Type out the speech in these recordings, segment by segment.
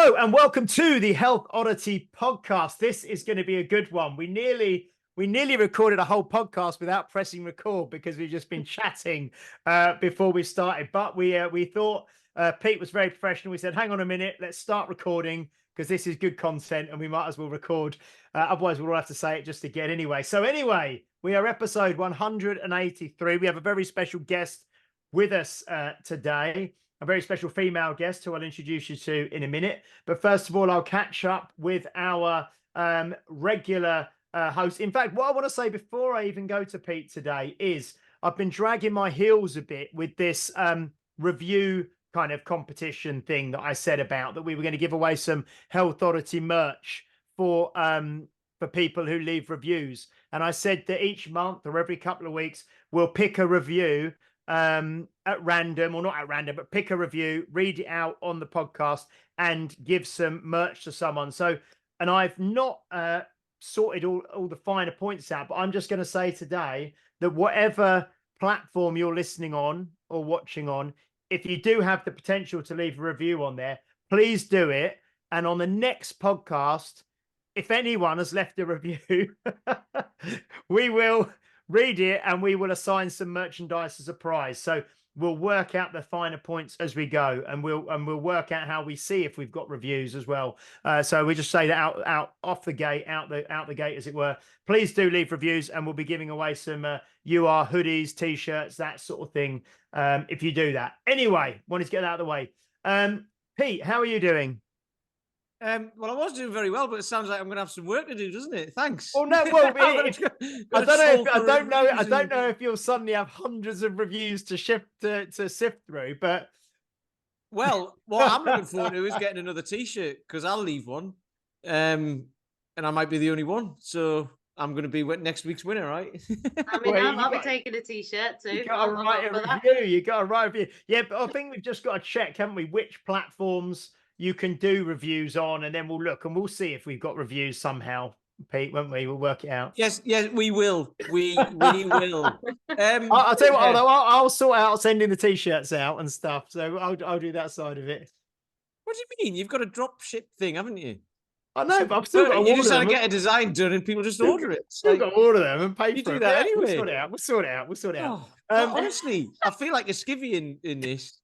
Hello and welcome to the Health Oddity podcast. This is going to be a good one. We nearly recorded a whole podcast without pressing record because we've just been chatting before we started. But we thought Pete was very professional. We said, hang on a minute, let's start recording because this is good content and we might as well record. Otherwise, we'll all have to say it just again anyway. So anyway, we are episode 183. We have a very special guest with us today. A very special female guest who I'll introduce you to in a minute. But first of all, I'll catch up with our regular host. In fact, what I want to say before I even go to Pete today is I've been dragging my heels a bit with this review kind of competition thing that I said about, that we were going to give away some Health Oddity merch for people who leave reviews. And I said that each month or every couple of weeks, we'll pick a review at random, or not at random, but pick a review, read it out on the podcast and give some merch to someone. So, and I've not sorted all the finer points out, but I'm just going to say today that whatever platform you're listening on or watching on, if you do have the potential to leave a review on there, please do it. And on the next podcast, if anyone has left a review, we will read it and we will assign some merchandise as a prize. So we'll work out the finer points as we go, and we'll work out how we see if we've got reviews as well. So we just say that out the gate, out the gate, as it were. Please do leave reviews, and we'll be giving away some UR hoodies, t-shirts, that sort of thing. If you do that. Anyway, wanted to get that out of the way. Pete, how are you doing? Well, I was doing very well, but it sounds like I'm going to have some work to do, doesn't it? Thanks. Oh no, well, I don't know if you'll suddenly have hundreds of reviews to sift through, but well, what I'm looking forward to is getting another T-shirt, because I'll leave one, and I might be the only one. So I'm going to be next week's winner, right? I mean, I'll be taking a T-shirt too. You got to write a review. You got to write a review. Yeah, but I think we've just got to check, haven't we, which platforms you can do reviews on, and then we'll look and we'll see if we've got reviews somehow, Pete, won't we? We'll work it out. Yes, we will. We will. I'll tell you what, I'll sort out sending the T-shirts out and stuff. So I'll do that side of it. What do you mean? You've got a drop ship thing, haven't you? I know, but I've still got to order them. You just have to get a design done and people just order it. Still got to order them and pay for it. You do that anyway. We'll sort it out. We'll sort it out. Honestly, I feel like a skivvy in this.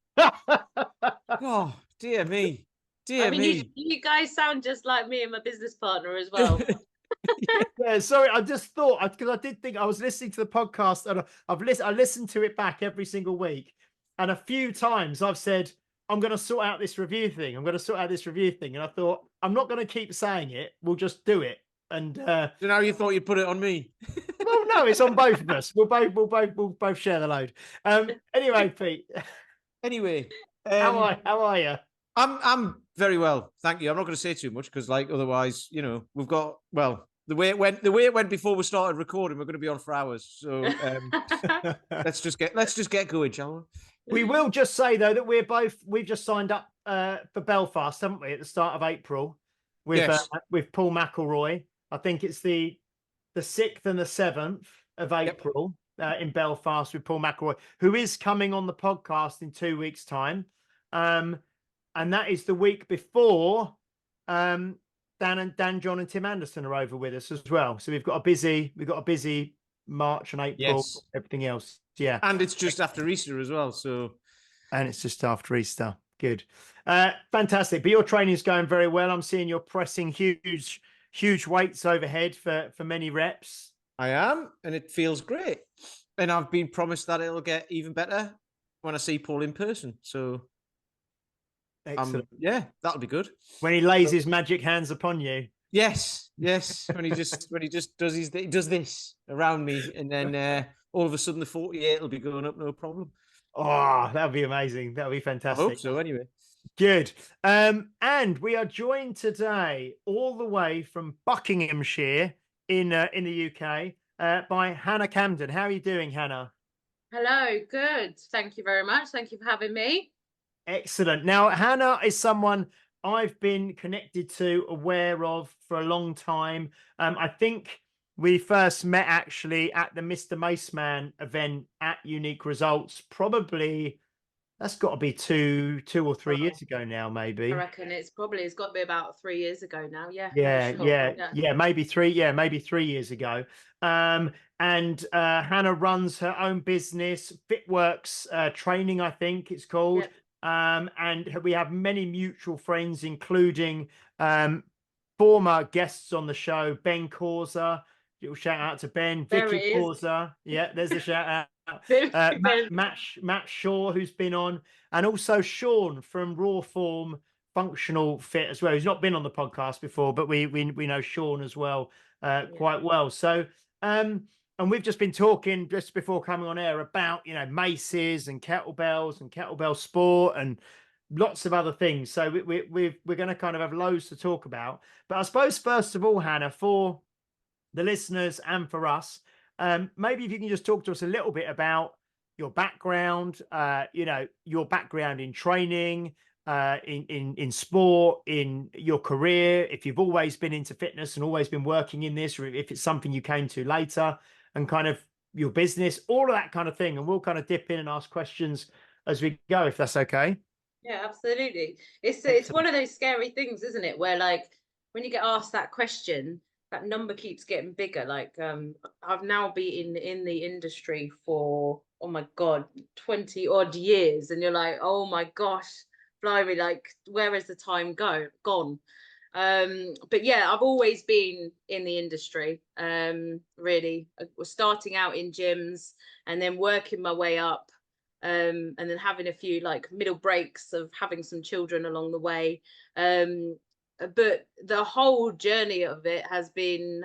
Oh, dear me. Dear me. You guys sound just like me and my business partner as well. Yeah, sorry, I just thought, because I did think I was listening to the podcast, and I listened to it back every single week, and a few times I've said, I'm going to sort out this review thing. And I thought, I'm not going to keep saying it. We'll just do it. And so now you thought you'd put it on me? Well, no, it's on both of us. We'll both share the load. Anyway, Pete. Anyway, how are you? I'm very well, thank you. I'm not going to say too much because, like, otherwise, we've got the way it went before we started recording. We're going to be on for hours, so let's just get going, shall we? We will just say though that we've just signed up for Belfast, haven't we, at the start of April with Paul McElroy. I think it's the 6th and the 7th of April in Belfast with Paul McElroy, who is coming on the podcast in 2 weeks' time. And that is the week before Dan, John, and Tim Anderson are over with us as well. So we've got a busy March and April, everything else. Yeah. And it's just after Easter as well. And it's just after Easter. Good. Fantastic. But your training is going very well. I'm seeing you're pressing huge weights overhead for many reps. I am, and it feels great. And I've been promised that it'll get even better when I see Paul in person. So excellent. That'll be good. When he lays his magic hands upon you. Yes. When he just does this around me, and then all of a sudden the 48 will be going up, no problem. Oh, that would be amazing. That would be fantastic. I hope so. Anyway, good. And we are joined today all the way from Buckinghamshire in the UK by Hannah Camden. How are you doing, Hannah? Hello. Good. Thank you very much. Thank you for having me. Excellent. Now, Hannah is someone I've been connected to, aware of for a long time. I think we first met actually at the Mr. Maceman event at Unique Results, probably That's got to be two or three Wow. years ago now, I maybe. reckon it's got to be about 3 years ago now. Yeah, I'm Yeah, sure. yeah, Yeah. yeah, maybe three. Yeah, maybe 3 years ago. And Hannah runs her own business, Fitworks Training, I think it's called. Yeah. And we have many mutual friends, including former guests on the show, Ben Causa. Little shout out to Ben, There Vicky it is. Causa. Yeah, there's a shout out. Ben. Matt Shaw, who's been on, and also Sean from Raw Form Functional Fit as well. He's not been on the podcast before, but we know Sean as well quite well. So and we've just been talking just before coming on air about maces and kettlebell sport and lots of other things. So we're going to kind of have loads to talk about. But I suppose first of all, Hannah, for the listeners and for us, maybe if you can just talk to us a little bit about your background, your background in training, in sport, in your career, if you've always been into fitness and always been working in this, or if it's something you came to later, and kind of your business, all of that kind of thing. And we'll kind of dip in and ask questions as we go, if that's okay. Yeah, absolutely. It's Excellent. one of those scary things, isn't it? Where like when you get asked that question, that number keeps getting bigger. Like I've now been in the industry for, oh my God, 20 odd years, and you're like, oh my gosh, blimey, like where has the time gone? But yeah, I've always been in the industry. Really, I was starting out in gyms and then working my way up, and then having a few like middle breaks of having some children along the way. But the whole journey of it has been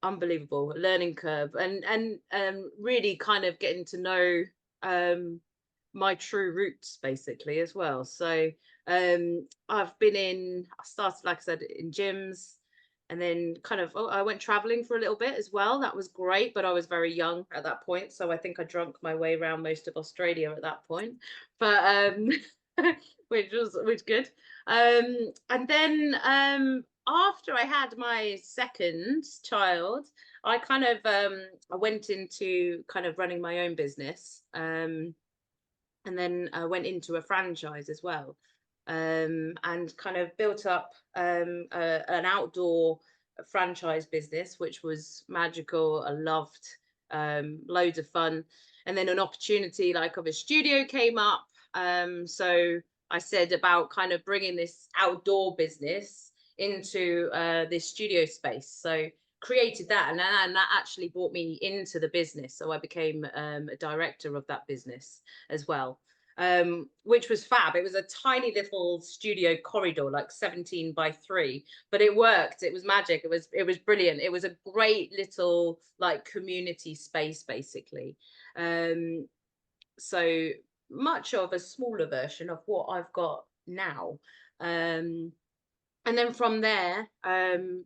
unbelievable, a learning curve, and really kind of getting to know my true roots basically as well. So I started, like I said, in gyms, and then kind of I went traveling for a little bit as well. That was great, but I was very young at that point, so I think I drunk my way around most of Australia at that point. But which good. And then after I had my second child, I kind of I went into kind of running my own business. And then I went into a franchise as well, and kind of built up an outdoor franchise business, which was magical. I loved, loads of fun. And then an opportunity like of a studio came up. So I said about kind of bringing this outdoor business into this studio space. So created that, and that actually brought me into the business, so I became a director of that business as well, which was fab. It was a tiny little studio corridor, like 17 by 3, but it worked. It was magic. It was brilliant. It was a great little like community space basically. So much of a smaller version of what I've got now. And then from there,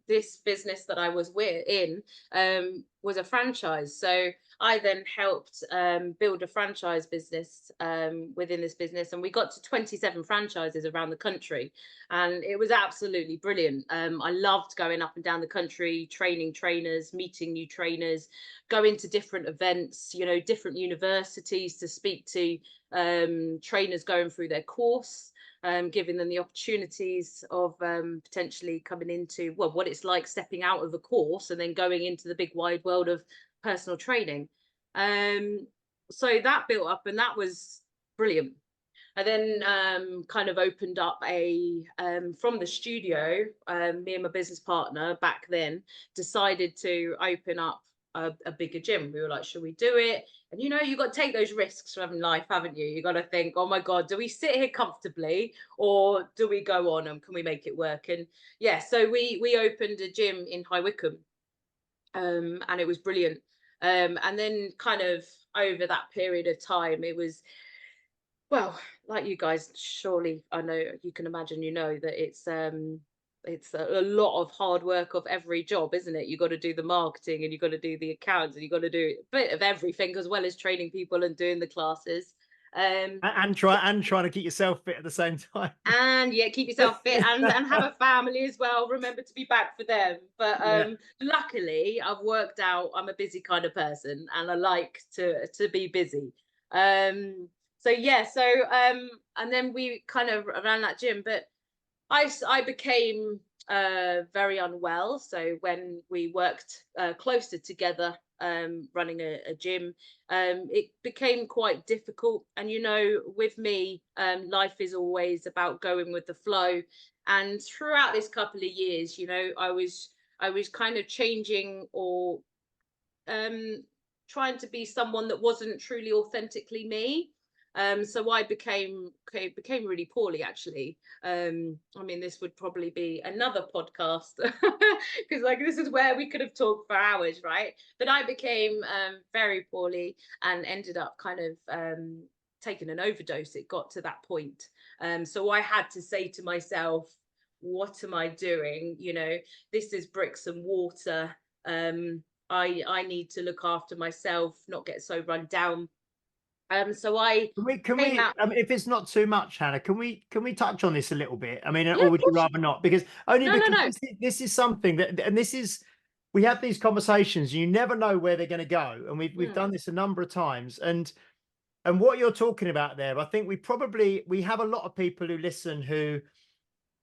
this business that I was in was a franchise. So I then helped build a franchise business within this business, and we got to 27 franchises around the country, and it was absolutely brilliant. I loved going up and down the country, training trainers, meeting new trainers, going to different events, different universities to speak to trainers going through their course. Giving them the opportunities of potentially coming into what it's like stepping out of a course and then going into the big wide world of personal training. So that built up, and that was brilliant. I then kind of opened up from the studio. Me and my business partner back then decided to open up a bigger gym. We were like, should we do it? And you got to take those risks from life, haven't you? You got to think, oh my God, do we sit here comfortably, or do we go on and can we make it work? And yeah, so we opened a gym in High Wycombe, and it was brilliant. And then kind of over that period of time, it was, well, like you guys, surely I know you can imagine, that it's a lot of hard work of every job, isn't it? You got to do the marketing, and you got to do the accounts, and you got to do a bit of everything, as well as training people and doing the classes. And trying to keep yourself fit at the same time. And yeah, keep yourself fit and have a family as well. Remember to be back for them. But luckily, I've worked out I'm a busy kind of person, and I like to be busy. yeah, and then we kind of ran that gym, but I became very unwell. So when we worked closer together, running a gym, it became quite difficult. And with me, life is always about going with the flow. And throughout this couple of years, I was kind of changing, or trying to be someone that wasn't truly authentically me. So I became really poorly, actually. I mean, this would probably be another podcast because like this is where we could have talked for hours, right? But I became very poorly and ended up kind of taking an overdose. It got to that point. So I had to say to myself, what am I doing? This is bricks and mortar. I need to look after myself, not get so run down. So I Can came we, out. I mean, if it's not too much, Hannah, can we touch on this a little bit? I mean, Yeah, or of would you course. rather not? Because only No, no, because no. this is something that, and this is, we have these conversations, you never know where they're going to go. And we've done this a number of times. And what you're talking about there, I think we have a lot of people who listen who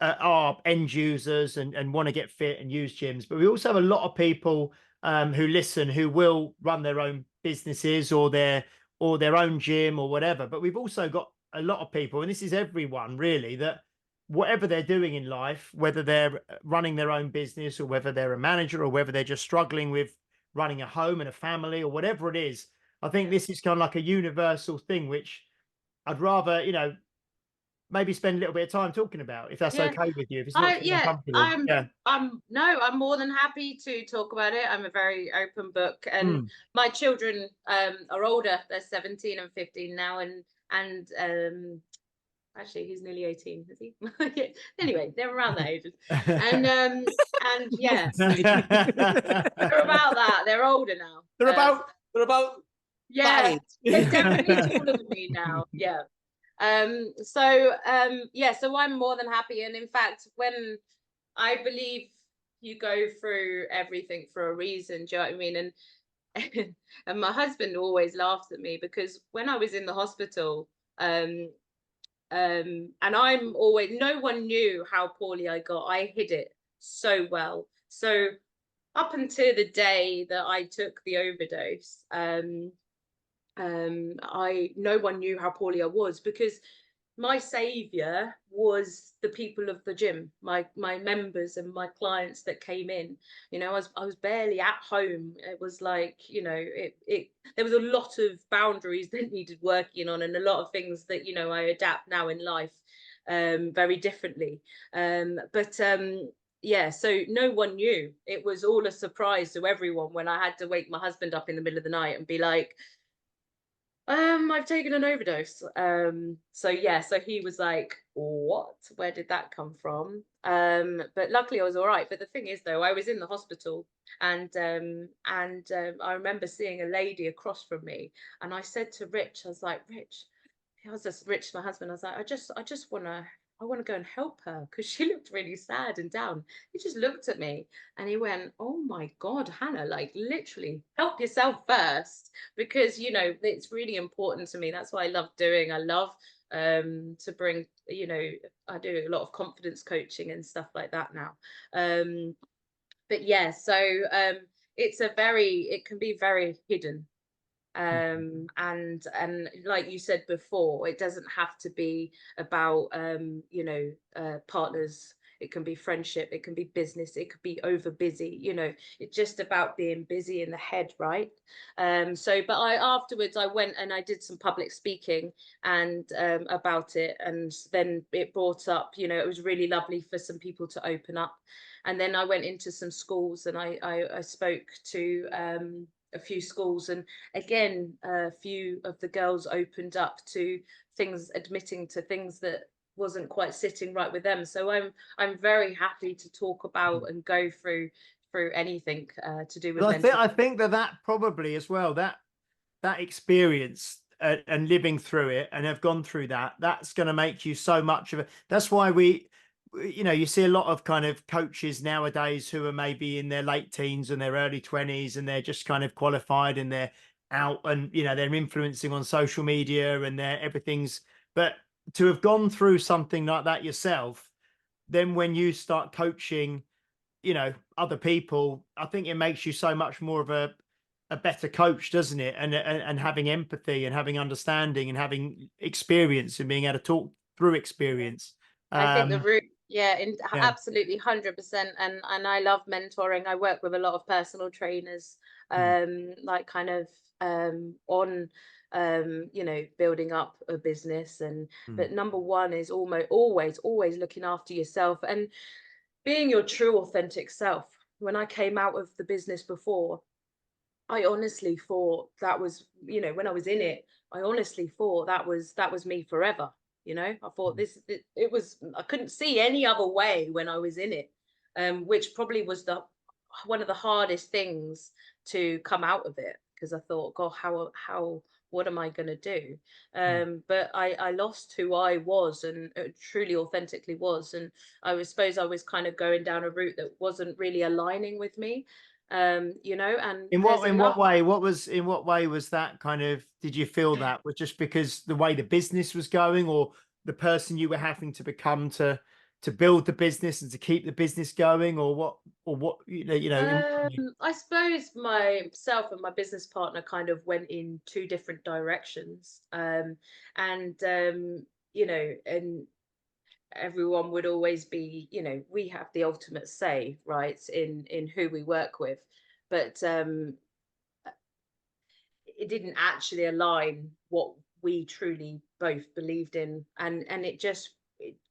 are end users and want to get fit and use gyms, but we also have a lot of people who listen who will run their own businesses or their own gym or whatever. But we've also got a lot of people, and this is everyone really, that whatever they're doing in life, whether they're running their own business or whether they're a manager or whether they're just struggling with running a home and a family or whatever it is, I think this is kind of like a universal thing, which I'd rather, maybe spend a little bit of time talking about, if that's Yeah, okay with you, if it's not too yeah, uncomfortable. Yeah. I'm more than happy to talk about it. I'm a very open book, and Mm. my children are older. They're 17 and 15 now, and actually he's nearly 18, is he? Anyway, they're around that age, and yeah, they're about that. They're older now. They're about that Yeah, age. they're definitely taller than me now. Yeah. Yeah, so I'm more than happy. And in fact, when I believe you go through everything for a reason, do you know what I mean? And and my husband always laughs at me because when I was in the hospital, and I'm always, no one knew how poorly I got. I hid it so well. So up until the day that I took the overdose, no one knew how poorly I was, because my savior was the people of the gym, my members and my clients that came in. I was barely at home. It was like, it there was a lot of boundaries that needed working on, and a lot of things that I adapt now in life very differently. But yeah, so no one knew. It was all a surprise to everyone when I had to wake my husband up in the middle of the night and be like, I've taken an overdose. So yeah, so he was like, what? Where did that come from? But luckily I was all right. But the thing is, though, I was in the hospital, and I remember seeing a lady across from me, and I said to Rich, I was like, Rich, I was just Rich, my husband. I was like, I want to go and help her because she looked really sad and down. He just looked at me and he went, "Oh my God, Hannah, like literally help yourself first, because it's really important to me. That's what I love doing. I love to bring, I do a lot of confidence coaching and stuff like that now. But yeah, so it can be very hidden, and like you said before, it doesn't have to be about partners. It can be friendship, it can be business, it could be over busy. It's just about being busy in the head, right? But I afterwards I went and I did some public speaking and about it, and then it brought up, it was really lovely for some people to open up. And then I went into some schools and I spoke to a few schools, and again a few of the girls opened up to things, admitting to things that wasn't quite sitting right with them. So I'm very happy to talk about and go through anything to do with mental I think that probably as well, that experience and living through it and have gone through that's going to make you so much of it. That's why you see a lot of kind of coaches nowadays who are maybe in their late teens and their early 20s, and they're just kind of qualified and they're out and, you know, they're influencing on social media and everything's, but to have gone through something like that yourself, then when you start coaching, you know, other people, I think it makes you so much more of a better coach, doesn't it? And having empathy and having understanding and having experience and being able to talk through experience. I think the Um, root, yeah. absolutely 100%. And I love mentoring. I work with a lot of personal trainers, Mm, like kind of on you know, building up a business. And mm, but number one is always looking after yourself and being your true authentic self. When I came out of the business before, I honestly thought that was, you know, when I was in it, I honestly thought that was me forever. You know, I thought mm, it was, I couldn't see any other way when I was in it, which probably was the one of the hardest things to come out of it, because I thought, God, how what am I going to do? mm. But I lost who I was and truly authentically was, and suppose I was kind of going down a route that wasn't really aligning with me, you know. And there's In what enough. way? In what way was that kind of, did you feel that was just because the way the business was going, or the person you were having to become to build the business and to keep the business going, or what, in what way? I suppose myself and my business partner kind of went in two different directions. And you know, and everyone would always be, you know, we have the ultimate say, right, in who we work with. But it didn't actually align what we truly both believed in, and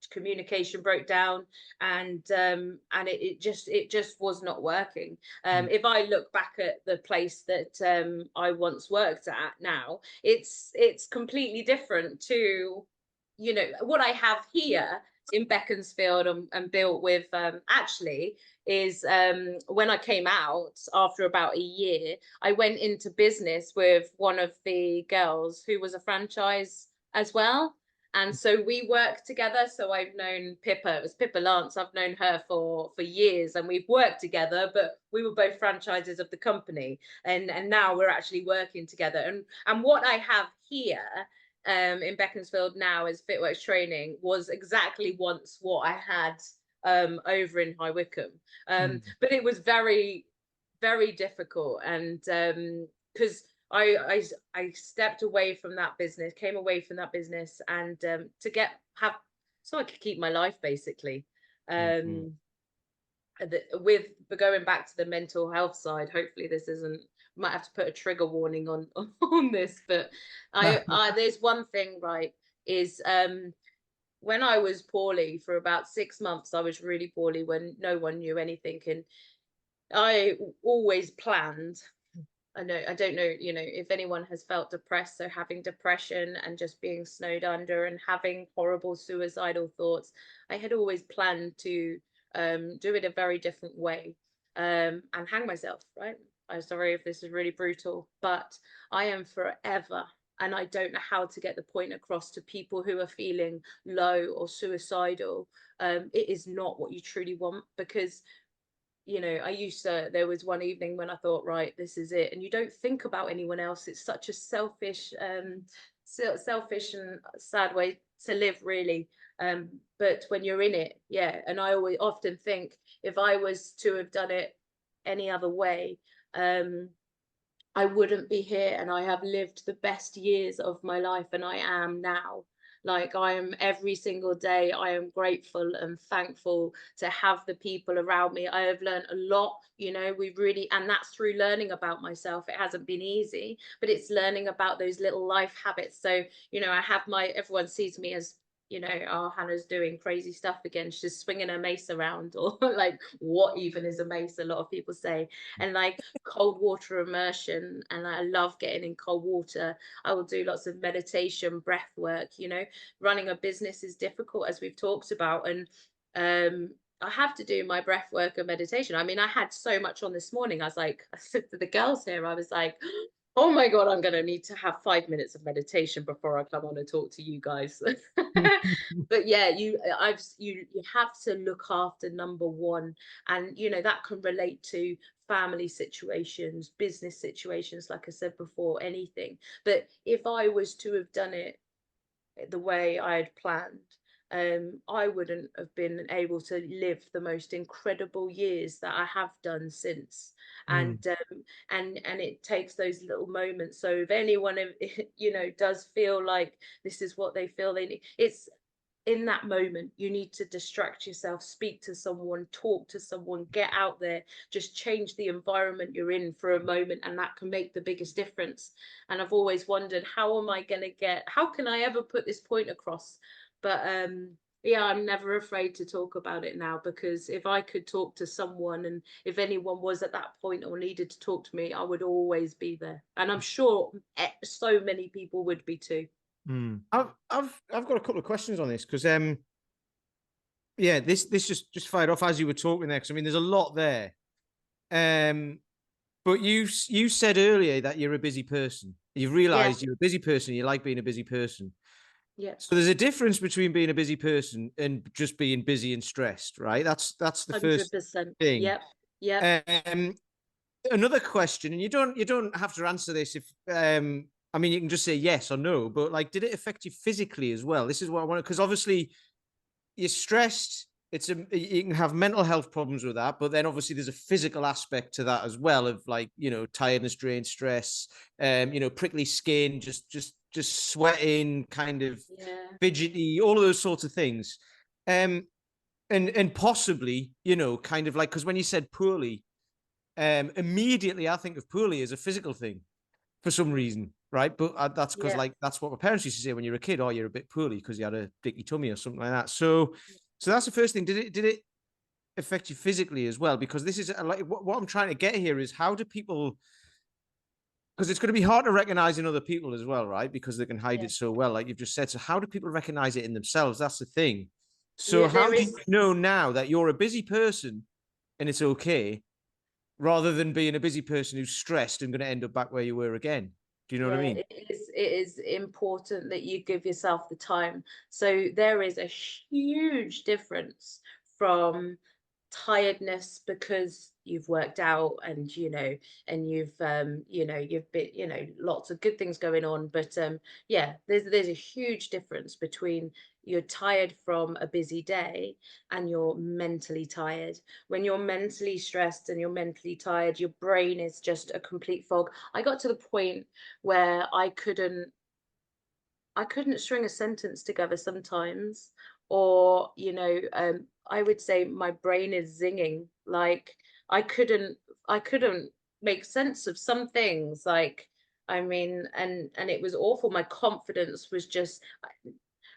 communication broke down, and it just was not working. Mm, If I look back at the place that I once worked at now, it's completely different to, you know, what I have here in Beaconsfield, and built with, actually is, when I came out after about a year, I went into business with one of the girls who was a franchise as well. And so we worked together. So I've known Pippa, it was Pippa Lance. I've known her for years, and we've worked together, but we were both franchises of the company. And now we're actually working together. And what I have here, in Beaconsfield now as Fitworks Training, was exactly once what I had over in High Wycombe. mm, But it was very, very difficult. And because I stepped away from that business, came away from that business, and to have so I could keep my life basically. mm, With going back to the mental health side, hopefully this isn't, might have to put a trigger warning on this, but mm. I there's one thing, right, is when I was poorly for about 6 months, I was really poorly when no one knew anything. And I always planned. I don't know, you know, if anyone has felt depressed, so having depression and just being snowed under and having horrible suicidal thoughts. I had always planned to do it a very different way, and hang myself, right? I'm sorry if this is really brutal, but I am forever, and I don't know how to get the point across to people who are feeling low or suicidal. It is not what you truly want, because, you know, there was one evening when I thought, right, this is it. And you don't think about anyone else. It's such a selfish, selfish and sad way to live, really. But when you're in it, yeah. And I always often think, if I was to have done it any other way, I wouldn't be here, and I have lived the best years of my life, and I am now. Like, I am, every single day, I am grateful and thankful to have the people around me. I have learned a lot, you know, and that's through learning about myself. It hasn't been easy, but it's learning about those little life habits. So, you know, everyone sees me as, you know, oh, Hannah's doing crazy stuff again. She's swinging her mace around, or like, what even is a mace? A lot of people say. And like cold water immersion, and I love getting in cold water. I will do lots of meditation, breath work. You know, running a business is difficult, as we've talked about, and I have to do my breath work and meditation. I mean, I had so much on this morning. I was like, I said to the girls here, I was like, Oh my God, I'm going to need to have 5 minutes of meditation before I come on and talk to you guys. But yeah, you have to look after number one. And, that can relate to family situations, business situations, like I said before, anything. But if I was to have done it the way I had planned, I wouldn't have been able to live the most incredible years that I have done since. Mm, And it takes those little moments. So if anyone does feel like this is what they feel they need, it's in that moment you need to distract yourself, speak to someone, talk to someone, get out there, just change the environment you're in for a moment, and that can make the biggest difference. And I've always wondered, how can I ever put this point across? But yeah, I'm never afraid to talk about it now, because if I could talk to someone, and if anyone was at that point or needed to talk to me, I would always be there, and I'm sure so many people would be too. mm, I've got a couple of questions on this, because yeah, this just fired off as you were talking there, because I mean there's a lot there. But you said earlier that you're a busy person. You've Yeah, realized you're a busy person, you like being a busy person. yeah, So there's a difference between being a busy person and just being busy and stressed, right? That's the first 100%. thing. Yep, yep. Um, Another question, and you don't have to answer this if I mean you can just say yes or no, but like, did it affect you physically as well? This is what I want, because obviously you're stressed. You can have mental health problems with that, but then obviously there's a physical aspect to that as well, of like, tiredness, drain, stress, prickly skin, just sweating, kind of Yeah, fidgety, all of those sorts of things. Um, and possibly, kind of like, because when you said poorly, immediately I think of poorly as a physical thing for some reason, right? But that's because yeah. like that's what my parents used to say when you're a kid. Oh, you're a bit poorly because you had a dicky tummy or something like that. So that's the first thing. Did it affect you physically as well? Because this is like what I'm trying to get here is, how do people? Because it's going to be hard to recognize in other people as well, right? Because they can hide Yeah, it so well, like you've just said. So how do people recognize it in themselves? That's the thing. So yeah, how there do you is. know now that you're a busy person and it's okay, rather than being a busy person who's stressed and going to end up back where you were again? Do you know what I Yeah, mean? it is important that you give yourself the time. So there is a huge difference from tiredness because you've worked out, and you've been, lots of good things going on. But yeah, there's a huge difference between you're tired from a busy day and you're mentally tired. When you're mentally stressed and you're mentally tired, your brain is just a complete fog. I got to the point where I couldn't string a sentence together sometimes, or I would say my brain is zinging. Like I couldn't make sense of some things. Like, I mean, and it was awful. My confidence was just.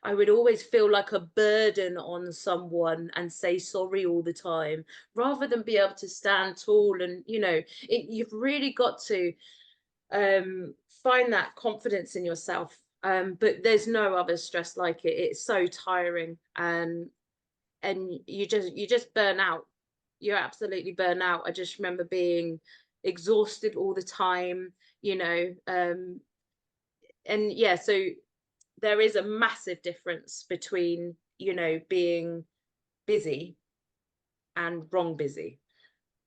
I would always feel like a burden on someone and say sorry all the time, rather than be able to stand tall. And you've really got to find that confidence in yourself. But there's no other stress like it. It's so tiring, and you just burn out. You absolutely burn out. I just remember being exhausted all the time, and yeah, so there is a massive difference between being busy and wrong busy.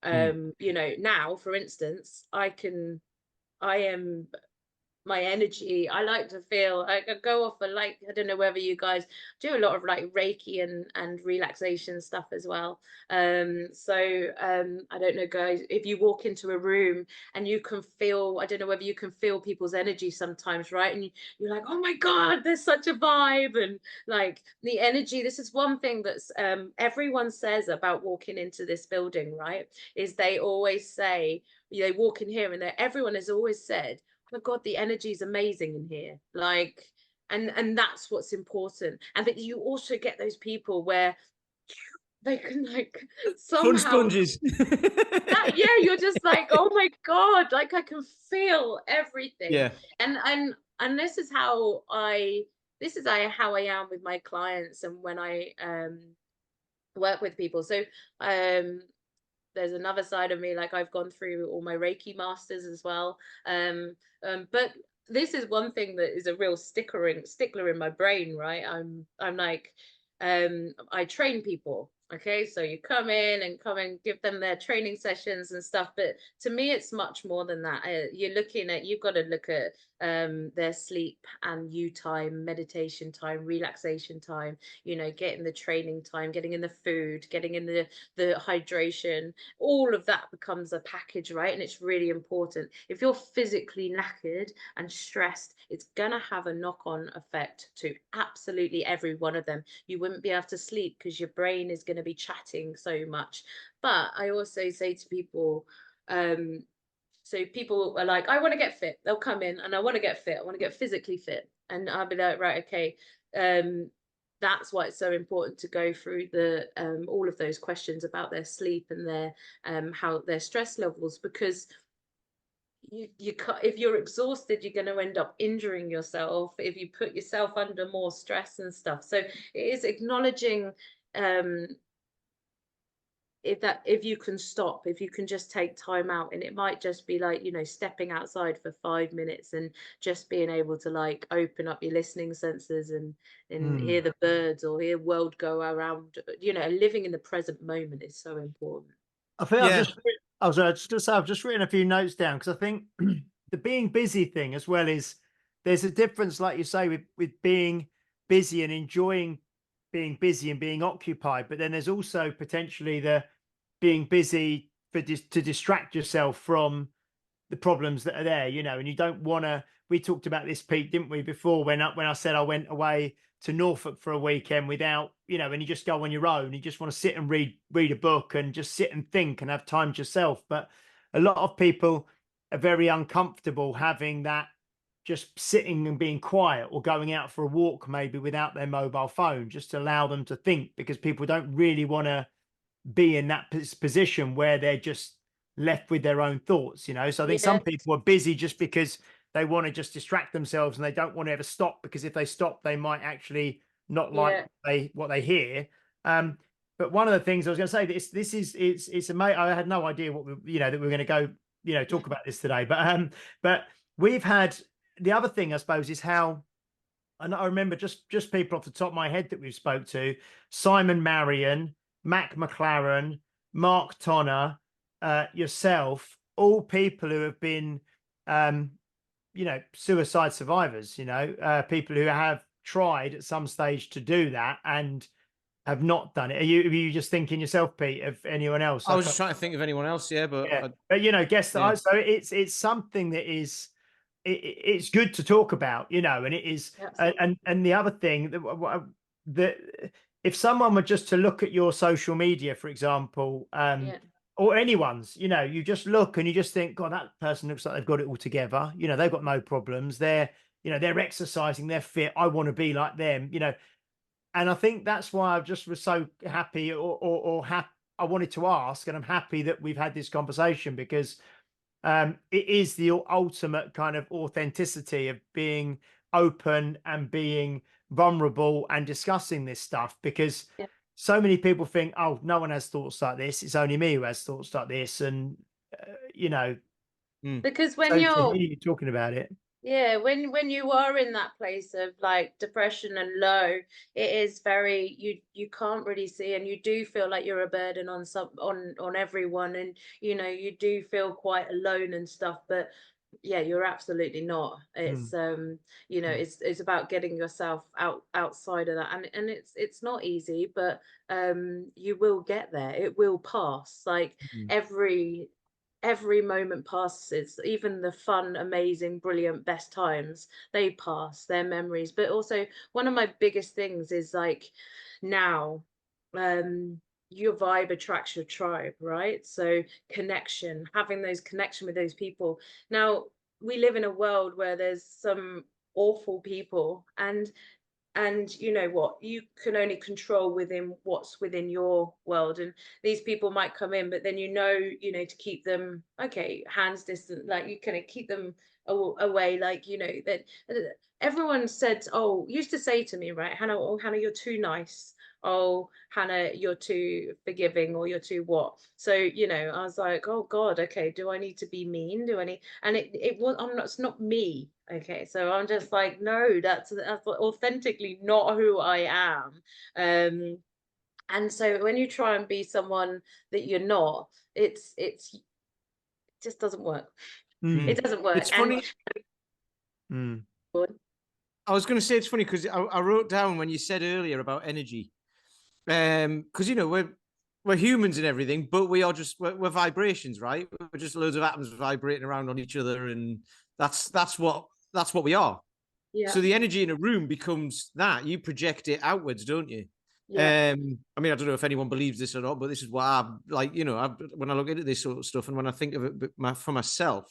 Mm. Now, for instance, I am my energy. I like to feel I could go off a, like, I don't know whether you guys do a lot of like Reiki and relaxation stuff as well. So I don't know, guys, if you walk into a room and you can feel, I don't know whether you can feel people's energy sometimes, right? And you're like, oh my God, there's such a vibe. And like the energy, this is one thing that's everyone says about walking into this building, right? Is they always say, they walk in here and everyone has always said, oh my God, the energy is amazing in here. Like, and that's what's important. And that you also get those people where they can like Fun somehow sponges. that, yeah, you're just like, oh my God, like I can feel everything. Yeah. And this is how I am with my clients and when I work with people. So um there's another side of me, like I've gone through all my Reiki masters as well. But this is one thing that is a real stickler in my brain, right? I'm like, I train people. Okay, so you come and give them their training sessions and stuff, but to me it's much more than that. You've got to look at their sleep and you time, meditation time, relaxation time, getting the training time, getting in the food, getting in the hydration. All of that becomes a package, right? And it's really important. If you're physically knackered and stressed, it's gonna have a knock-on effect to absolutely every one of them. You wouldn't be able to sleep because your brain is going to be chatting so much. But I also say to people, so people are like, I want to get fit. They'll come in and I want to get fit. I want to get physically fit. And I'll be like, right, okay. That's why it's so important to go through the all of those questions about their sleep and their how their stress levels, because you can't, if you're exhausted, you're going to end up injuring yourself if you put yourself under more stress and stuff. So it is acknowledging if you can stop, if you can just take time out, and it might just be like, stepping outside for 5 minutes and just being able to like open up your listening senses and hear the birds or hear world go around. Living in the present moment is so important. I think Yeah. I was just going to say, I've just written a few notes down because I think the being busy thing as well is there's a difference, like you say, with being busy and enjoying being busy and being occupied. But then there's also potentially the being busy to distract yourself from the problems that are there, and you don't want to. We talked about this, Pete, didn't we, before when I said I went away to Norfolk for a weekend without, and you just go on your own. You just want to sit and read a book and just sit and think and have time to yourself. But a lot of people are very uncomfortable having that, just sitting and being quiet or going out for a walk maybe without their mobile phone, just to allow them to think, because people don't really want to be in that position where they're just left with their own thoughts. So I think some people are busy just because they want to just distract themselves and they don't want to ever stop, because if they stop they might actually not like what they hear. But one of the things I was going to say, it's amazing. I had no idea what that we were going to go talk about this today, but we've had, the other thing I suppose is how, and I remember just people off the top of my head that we've spoke to: Simon Marion, Mac McLaren, Mark Tonner, yourself, all people who have been, suicide survivors, people who have tried at some stage to do that and have not done it. Are you just thinking yourself, Pete, of anyone else? I was just trying to think of anyone else, but guess that. So it's something that is, it's good to talk about, and it is. And the other thing that if someone were just to look at your social media, for example, or anyone's, you just look and you just think, God, that person looks like they've got it all together. They've got no problems. They're exercising, they're fit. I want to be like them, And I think that's why I just was so happy, I wanted to ask, and I'm happy that we've had this conversation, because it is the ultimate kind of authenticity of being open and being vulnerable and discussing this stuff, because so many people think, oh, no one has thoughts like this, it's only me who has thoughts like this. And because when so you're talking about it, when you are in that place of like depression and low, it is very, you can't really see, and you do feel like you're a burden on everyone, and you do feel quite alone and stuff. But you're absolutely not. It's it's about getting yourself outside of that, and it's not easy, but you will get there. It will pass. Like every moment passes, even the fun, amazing, brilliant, best times, they pass, their memories. But also, one of my biggest things is like, now your vibe attracts your tribe, right? So connection, having those connection with those people. Now we live in a world where there's some awful people, and you know what, you can only control within what's within your world, and these people might come in, but then to keep them hands distant, like you kind of keep them away, like that everyone said, used to say to me, right, Hannah, Hannah, you're too nice. oh, Hannah, you're too forgiving, or you're too what. So, you know, I was like, oh God, okay, do I need to be mean? Do I need, and it was, I'm not, it's not me. Okay. So I'm just like, no, that's authentically not who I am. And so when you try and be someone that you're not, it just doesn't work. It doesn't work. It's funny. I was going to say it's funny because I wrote down when you said earlier about energy, because you know we're humans and everything, but we are just we're vibrations, right? We're just loads of atoms vibrating around on each other, and that's what we are. Yeah. So the energy in a room becomes that you project it outwards, don't you? Yeah. I mean, I don't know if anyone believes this or not, but this is what I'm like. You know, when I look into this sort of stuff, and when I think of it for myself.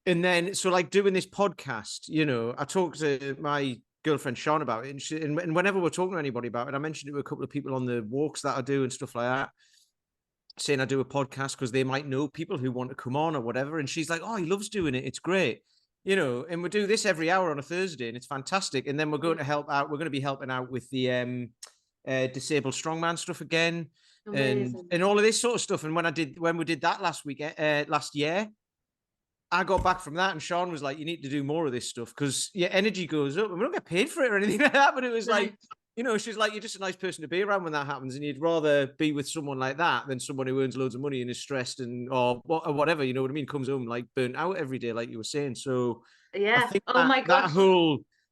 And then, so like doing this podcast, you know, I talked to my girlfriend Sean about it, and whenever we're talking to anybody about it, I mentioned it to a couple of people on the walks that I do and stuff like that, saying I do a podcast because they might know people who want to come on or whatever. And she's like, "Oh, he loves doing it. It's great." You know, and we do this every hour on a Thursday, and it's fantastic. And then we're going to help out. We're going to be helping out with the disabled strongman stuff again, and all of this sort of stuff. And when we did that last year, I got back from that, and Sean was like, "You need to do more of this stuff because your energy goes up, and we don't get paid for it or anything like that." But it was like, you know, she's like, "You're just a nice person to be around when that happens, and you'd rather be with someone like that than someone who earns loads of money and is stressed or whatever." You know what I mean? Comes home like burnt out every day, like you were saying. So Yeah. I think Oh my God.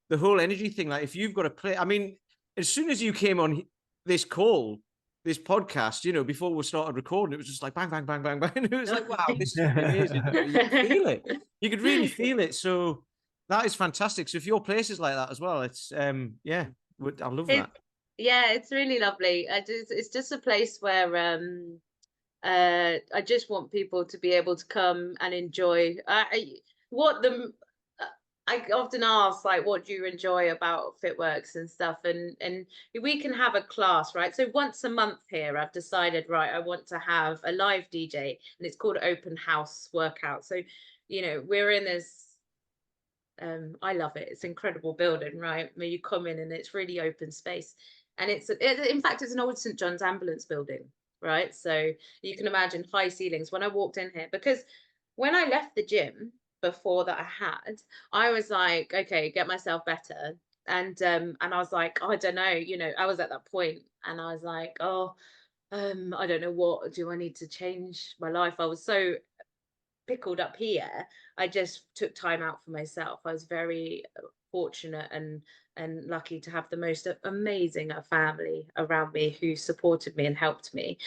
the whole energy thing, like if you've got to play, I mean, as soon as you came on this call, this podcast, you know, before we started recording, it was just like bang, bang, bang, bang, bang. And it was like, wow, this is amazing. You could feel it. You could really feel it. So that is fantastic. So if your place is like that as well, it's yeah, I love that. Yeah, it's really lovely. It's just a place where I just want people to be able to come and enjoy I often ask, like, what do you enjoy about Fitworks and stuff? And we can have a class, right? So once a month here, I've decided, right, I want to have a live DJ, and it's called Open House Workout. So, you know, we're in this, I love it. It's an incredible building, right? Where you come in and it's really open space. And in fact, it's an old St. John's ambulance building, right? So you can imagine high ceilings. When I walked in here, because when I left the gym, before that I was like, okay, get myself better. And I was like, oh, I don't know, you know, I was at that point and I was like, oh, I don't know, what do I need to change my life? I was so pickled up here. I just took time out for myself. I was very fortunate and lucky to have the most amazing family around me who supported me and helped me.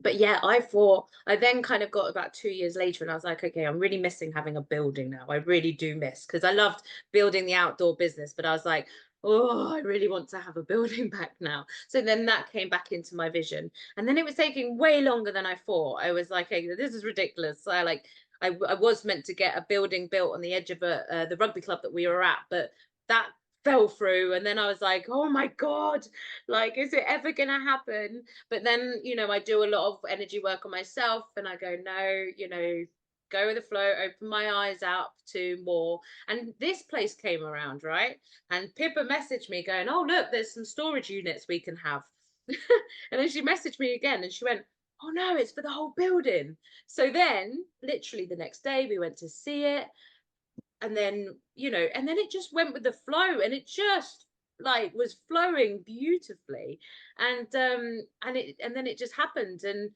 But yeah, I then kind of got about 2 years later and I was like, okay, I'm really missing having a building now. I really do miss, because I loved building the outdoor business, but I was like, oh, I really want to have a building back now. So then that came back into my vision. And then it was taking way longer than I thought. I was like, hey, this is ridiculous. So I was meant to get a building built on the edge of the rugby club that we were at, but that fell through. And then I was like, oh my God, like, is it ever gonna happen? But then, you know, I do a lot of energy work on myself and I go, no, you know, go with the flow, open my eyes up to more. And this place came around, right? And Pippa messaged me going, oh, look, there's some storage units we can have. And then she messaged me again and she went, oh no, it's for the whole building. So then literally the next day we went to see it. And then, you know, and then it just went with the flow and it just like was flowing beautifully. And then it just happened. And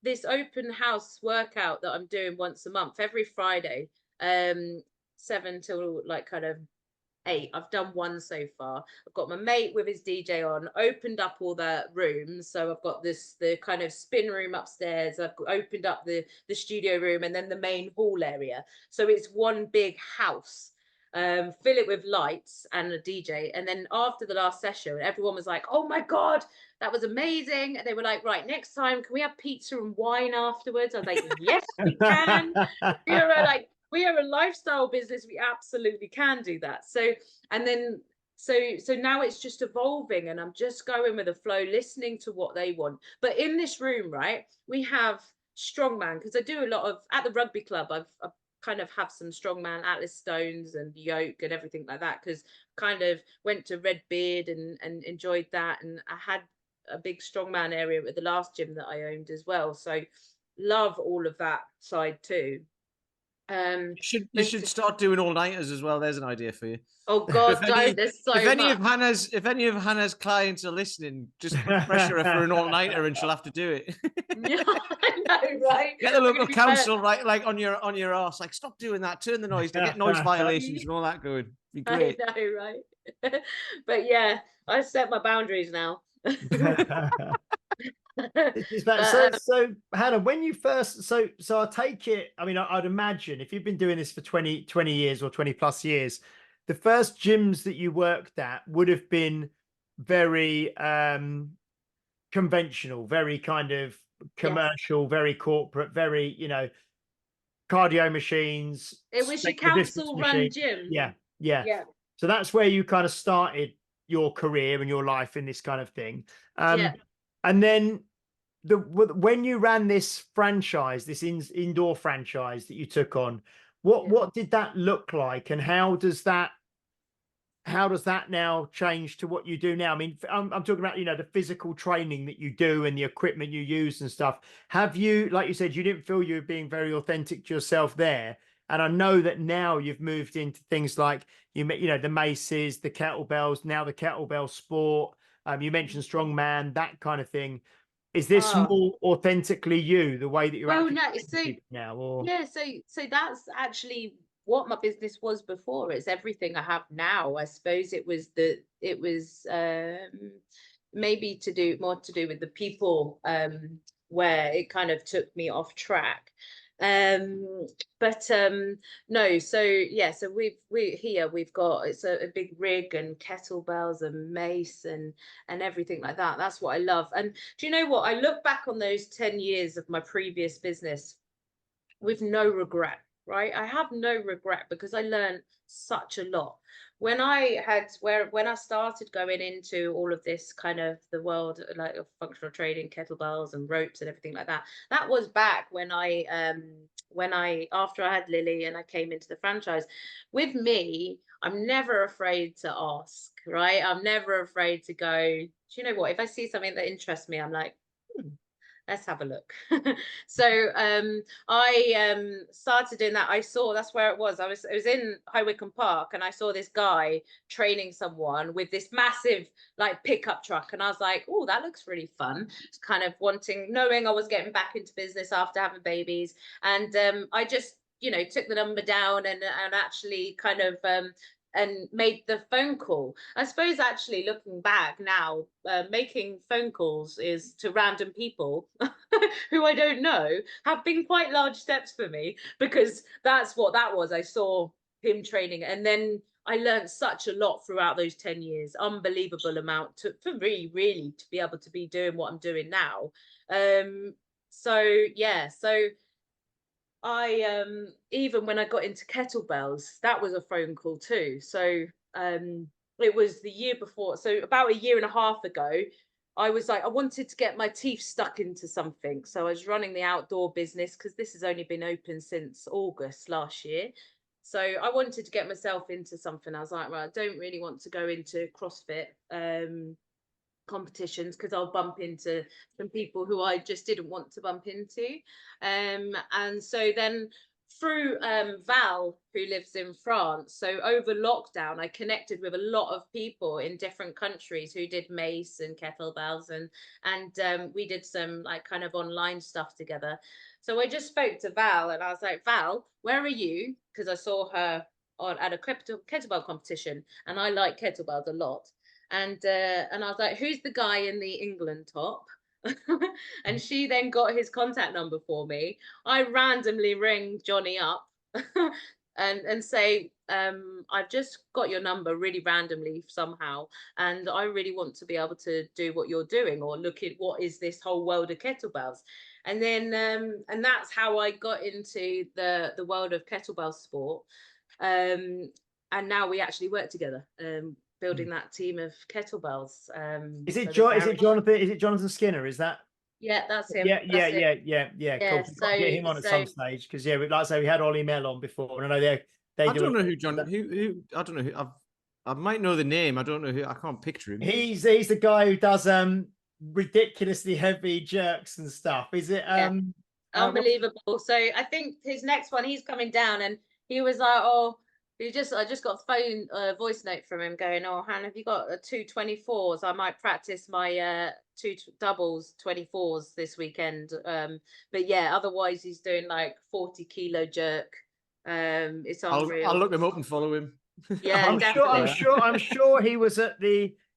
this open house workout that I'm doing once a month, every Friday, 7 till like kind of 8. I've done one so far. I've got my mate with his DJ on, opened up all the rooms. So I've got the kind of spin room upstairs. I've opened up the studio room and then the main hall area. So it's one big house. Fill it with lights and a DJ. And then after the last session, everyone was like, oh my God, that was amazing. And they were like, right, next time, can we have pizza and wine afterwards? I was like, yes, we can. We are a lifestyle business. We absolutely can do that. So now it's just evolving and I'm just going with the flow, listening to what they want. But in this room, right, we have strongman, because I do a lot of, at the rugby club, I've kind of have some strongman Atlas stones and yoke and everything like that, because kind of went to Redbeard and enjoyed that, and I had a big strongman area with the last gym that I owned as well, so love all of that side too. You should start doing all-nighters as well. There's an idea for you. Oh God, there's so much. If any of Hannah's clients are listening, just pressure her for an all-nighter and she'll have to do it. Yeah, I know, right? Get the local council right, like on your arse, like stop doing that, turn the noise, to get noise violations and all that going. Be great. I know, right? But yeah, I set my boundaries now. So Hannah, when you first, so I take it, I mean, I'd imagine if you've been doing this for 20 years or 20 plus years, the first gyms that you worked at would have been very conventional, very kind of commercial, very corporate, very, you know, cardio machines. It was your council run gym. Yeah. So that's where you kind of started your career and your life in this kind of thing. And then when you ran this franchise, this indoor franchise that you took on, what did that look like, and how does that now change to what you do now? I mean, I'm talking about, you know, the physical training that you do and the equipment you use and stuff. Have you, like you said, you didn't feel you were being very authentic to yourself there? And I know that now you've moved into things like, you know, the maces, the kettlebells, now the kettlebell sport. You mentioned strongman, that kind of thing. Is this more authentically you, the way that you're now? Or so that's actually what my business was before. It's everything I have now. I suppose it was maybe more to do with the people, where it kind of took me off track. No, so we've got, it's a big rig and kettlebells and mace and everything like that. That's what I love. And do you know what, I look back on those 10 years of my previous business with no regret, right? I have no regret, because I learned such a lot. When I started going into all of this kind of the world, like of functional training, kettlebells and ropes and everything like that, that was back when I after I had Lily and I came into the franchise. With me, I'm never afraid to ask, right? I'm never afraid to go, do you know what, if I see something that interests me, I'm like, let's have a look. So I started doing that. That's where it was. I was in High Wycombe Park, and I saw this guy training someone with this massive like pickup truck, and I was like, oh, that looks really fun. It's kind of knowing I was getting back into business after having babies, and I just, you know, took the number down and actually kind of and made the phone call. I suppose actually looking back now, making phone calls is to random people who I don't know have been quite large steps for me, because that's what that was. I saw him training, and then I learned such a lot throughout those 10 years, unbelievable amount for me really to be able to be doing what I'm doing now. So I even when I got into kettlebells, that was a phone call too. So it was the year before, so about a year and a half ago, I was like, I wanted to get my teeth stuck into something. So I was running the outdoor business, because this has only been open since August last year. So I wanted to get myself into something. I was like, well, I don't really want to go into CrossFit competitions, because I'll bump into some people who I just didn't want to bump into. And so then through Val, who lives in France, so over lockdown, I connected with a lot of people in different countries who did mace and kettlebells, and we did some like kind of online stuff together. So I just spoke to Val, and I was like, Val, where are you? Because I saw her at a kettlebell competition, and I like kettlebells a lot. And I was like, who's the guy in the England top? And she then got his contact number for me. I randomly ring Johnny up and say, I've just got your number really randomly somehow, and I really want to be able to do what you're doing, or look at what is this whole world of kettlebells. And then and that's how I got into the world of kettlebell sport. And now we actually work together, building that team of kettlebells. Is it Jonathan Skinner? Is that Yeah, that's him. Yeah, That's it. yeah. Cool. Yeah. We've got to get him on at some stage because like I say, we had Ollie Mel on before, and I know they I do. don't know who John. Who I don't know who. I might know the name. I don't know who. I can't picture him. He's the guy who does ridiculously heavy jerks and stuff. Is it Yeah. Unbelievable. So I think his next one, he's coming down, and he was like, "Oh, I just got a voice note from him going, oh, Hannah, have you got two 24s? I might practice my two doubles 24s this weekend." But yeah, otherwise he's doing like 40-kilo jerk. It's unreal. I'll look him up and follow him. Yeah, I'm sure he was at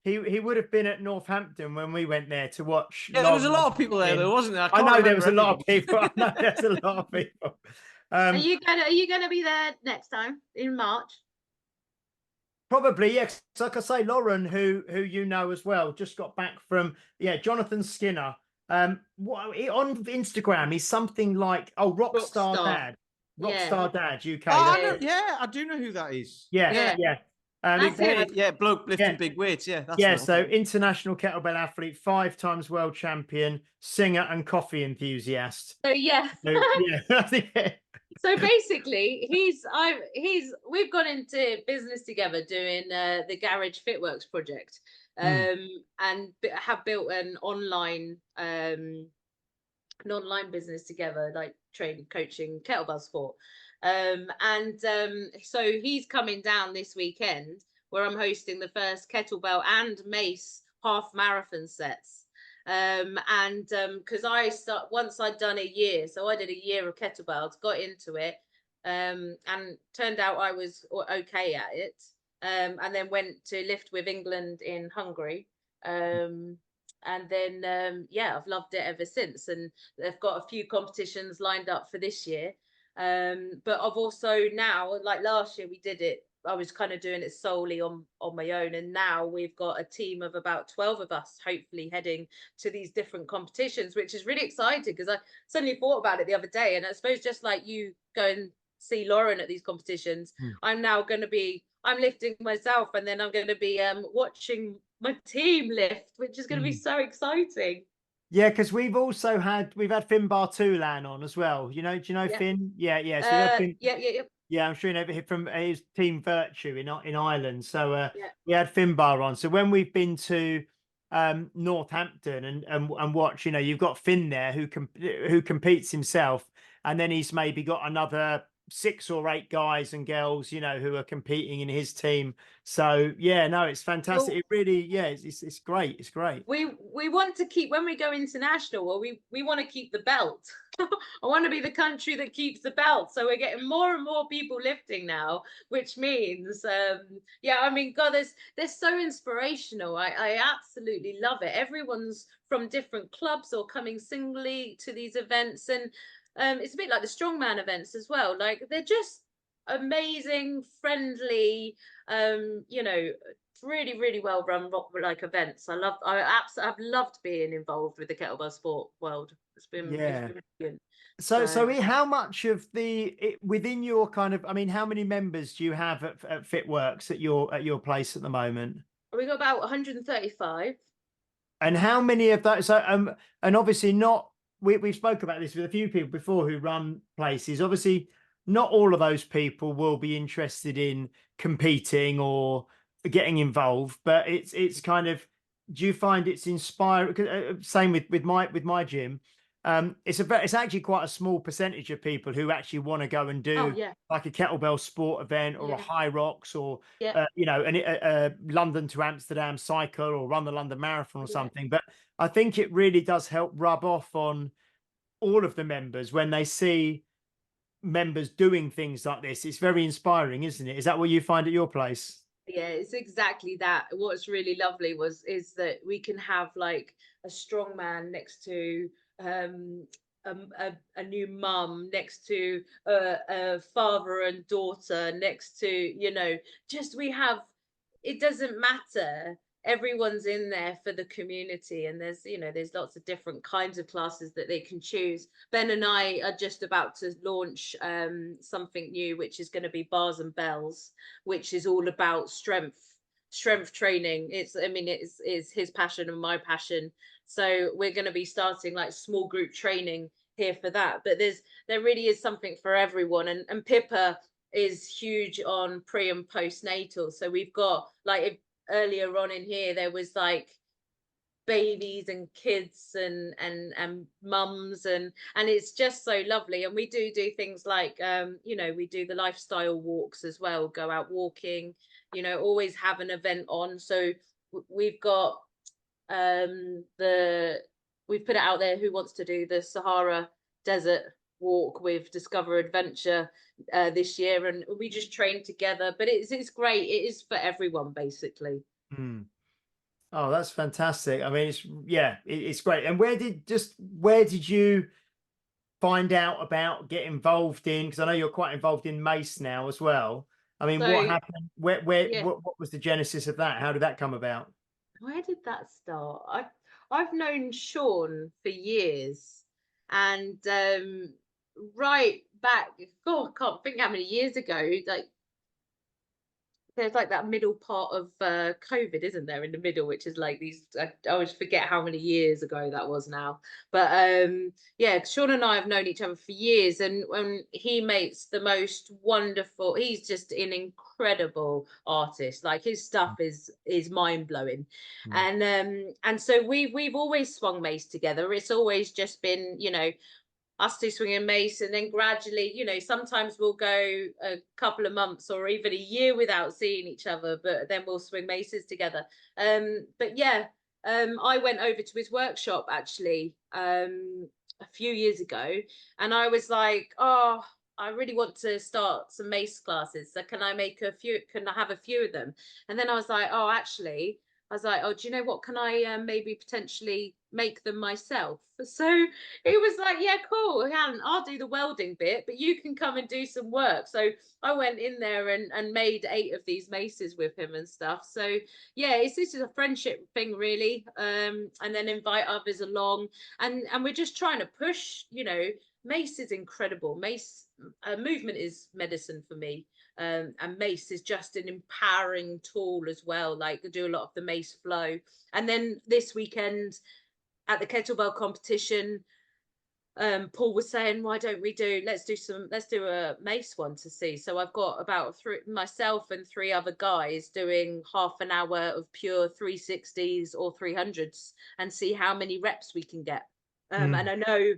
he would have been at Northampton when we went there to watch. Yeah, there was a lot of people there, though, wasn't there? I know there was a lot of people. I know there's a lot of people. Are you gonna be there next time in March? Probably, yes. Yeah, like I say, Lauren, who you know as well, just got back from Jonathan Skinner. On Instagram, he's something like Rockstar Dad. Rockstar Dad UK. Oh, I do know who that is. Yeah. Bloke lifting big weights. So international kettlebell athlete, 5 times world champion, singer and coffee enthusiast. So So basically, we've gone into business together doing the Garage Fitworks project, and have built an online business together, like training, coaching kettlebell sport. So he's coming down this weekend where I'm hosting the first kettlebell and mace half marathon sets. Because once I'd done a year, so I did a year of kettlebells, got into it, and turned out I was okay at it, and then went to lift with England in Hungary, and then I've loved it ever since, and they've got a few competitions lined up for this year, but I've also now, like last year we did it, I was kind of doing it solely on my own, and now we've got a team of about 12 of us, hopefully heading to these different competitions, which is really exciting because I suddenly thought about it the other day, and I suppose just like you go and see Lauren at these competitions, I'm lifting myself, and then I'm going to be watching my team lift, which is going to be so exciting. Yeah, because we've had Finn Bartulan on as well. Do you know Finn? Yeah. So yeah, I'm sure you know from his team Virtue in Ireland. So we had Finbar on. So when we've been to Northampton and watch, you've got Finn there who competes himself, and then he's maybe got another 6 or 8 guys and girls, who are competing in his team. So it's fantastic. It really, it's great. It's great. We want to keep, when we go international, well, we want to keep the belt. I want to be the country that keeps the belt. So we're getting more and more people lifting now, which means, God, they're so inspirational. I absolutely love it. Everyone's from different clubs or coming singly to these events, and it's a bit like the strongman events as well. Like, they're just amazing, friendly, really, really well run like events. I've loved being involved with the kettlebell sport world. It's been brilliant. So how much of within your kind of, how many members do you have at Fitworks at your place at the moment? We got about 135. And how many of those? So and obviously not. We've spoke about this with a few people before who run places. Obviously, not all of those people will be interested in competing or getting involved, but it's kind of, do you find it's inspiring? Same with my gym. It's actually quite a small percentage of people who actually want to go and do like a kettlebell sport event or a high rocks or a London to Amsterdam cycle or run the London Marathon or something. But I think it really does help rub off on all of the members when they see members doing things like this. It's very inspiring, isn't it? Is that what you find at your place? Yeah, it's exactly that. What's really lovely is that we can have like a strong man next to a new mum, next to a father and daughter, next to it doesn't matter. Everyone's in there for the community, and there's lots of different kinds of classes that they can choose. Ben and I are just about to launch something new, which is going to be Bars and Bells, which is all about strength strength training. It's his passion and my passion. So we're going to be starting like small group training here for that. But there really is something for everyone. And Pippa is huge on pre and postnatal. So we've got like, earlier on in here, there was like babies and kids and mums, and it's just so lovely. And we do things like we do the lifestyle walks as well, go out walking, always have an event on. So we've got we've put it out there, who wants to do the Sahara Desert walk with Discover Adventure this year, and we just train together. But it's great. It is for everyone, basically. Oh, that's fantastic. I mean, it's great. And where did you find out about get involved in? Because I know you're quite involved in Mace now as well. I mean, what happened? What was the genesis of that? How did that come about? Where did that start? I've known Sean for years, and right back, God, I can't think how many years ago. Like, there's like that middle part of COVID, isn't there, in the middle, which is like these, I always forget how many years ago that was now. But yeah, Sean and I have known each other for years, and when he makes the most wonderful, he's just an incredible artist. Like, his stuff is mind-blowing. And so we've always swung mace together. It's always just been, us two swinging mace, and then gradually, sometimes we'll go a couple of months or even a year without seeing each other, but then we'll swing maces together. But yeah, I went over to his workshop actually a few years ago, and I was like, oh, I really want to start some mace classes. So can I have a few of them? And then I was like, oh, actually, oh, do you know what? Can I maybe potentially make them myself? So he was like, yeah, cool, Hannah, I'll do the welding bit, but you can come and do some work. So I went in there and made 8 of these maces with him and stuff. So yeah, this is a friendship thing, really. And then invite others along, and we're just trying to push. Mace is incredible. Mace movement is medicine for me. And mace is just an empowering tool as well. Like, I do a lot of the mace flow. And then this weekend at the kettlebell competition, Paul was saying, why don't we let's do a mace one to see. So I've got about myself and 3 other guys doing half an hour of pure 360s or 300s, and see how many reps we can get. And I know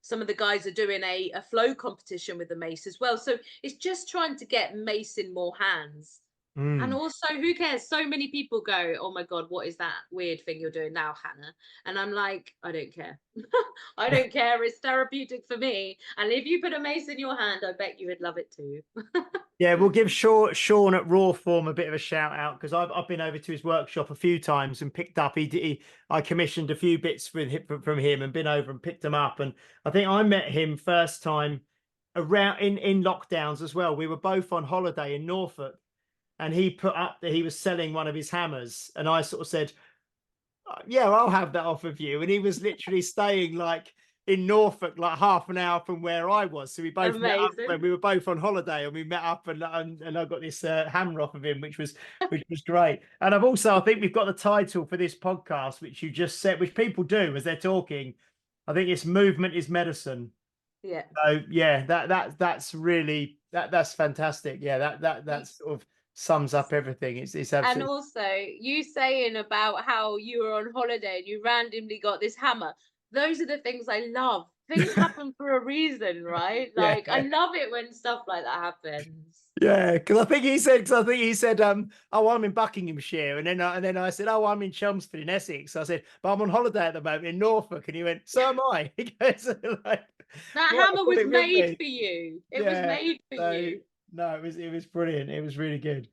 some of the guys are doing a flow competition with the mace as well. So it's just trying to get mace in more hands. And also, who cares? So many people go, oh my God, what is that weird thing you're doing now, Hannah? And I'm like, I don't care. I don't care. It's therapeutic for me. And if you put a mace in your hand, I bet you would love it too. Yeah, we'll give Sean at Raw Form a bit of a shout out, because I've been over to his workshop a few times and picked up. I commissioned a few bits from him and been over and picked them up. And I think I met him first time around in lockdowns as well. We were both on holiday in Norfolk, and he put up that he was selling one of his hammers, and I sort of said, yeah, I'll have that off of you. And he was literally staying like in Norfolk, like half an hour from where I was. So we both met up when we were both on holiday, and we met up, and I got this hammer off of him, which was great. And I think we've got the title for this podcast, which you just said, which people do as they're talking. I think it's movement is medicine. Yeah. So yeah, that's really that's fantastic. Yeah, that sort of sums up everything. It's absolutely. And also, you saying about how you were on holiday and you randomly got this hammer, those are the things I love. Things happen for a reason, right? Like, yeah. I love it when stuff like that happens. Yeah, because I think he said, oh, I'm in Buckinghamshire, and then I said, oh, I'm in Chelmsford in Essex. I said, but I'm on holiday at the moment in Norfolk, and he went, so am I. He goes, like, that hammer was made for you. It was made for you. No, it was brilliant. It was really good.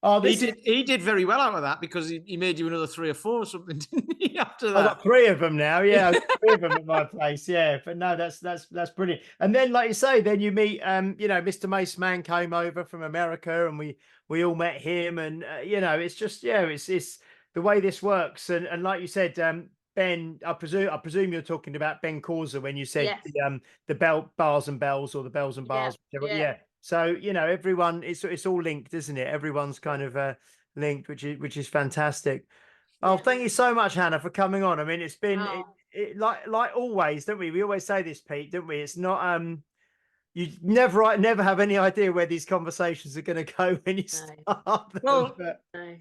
Oh, he did very well out of that, because he made you another 3 or 4 or something, didn't he? After that, I got 3 of them now. Yeah, I've got 3 of them at my place. Yeah, but no, that's brilliant. And then, like you say, then you meet, Mr. Mace Man came over from America, and we all met him, and it's just it's the way this works. And like you said, Ben, I presume you're talking about Ben Causa when you said, yes, the bars and bells, or the bells and bars. Yeah. So, you know, everyone, it's all linked, isn't it? Everyone's kind of linked, which is fantastic. Oh, Yeah. thank you so much, Hannah, for coming on. I mean, it's been Oh, like always, don't we? We always say this, Pete, don't we? It's not you never have any idea where these conversations are going to go when you no, start them. Well, But no.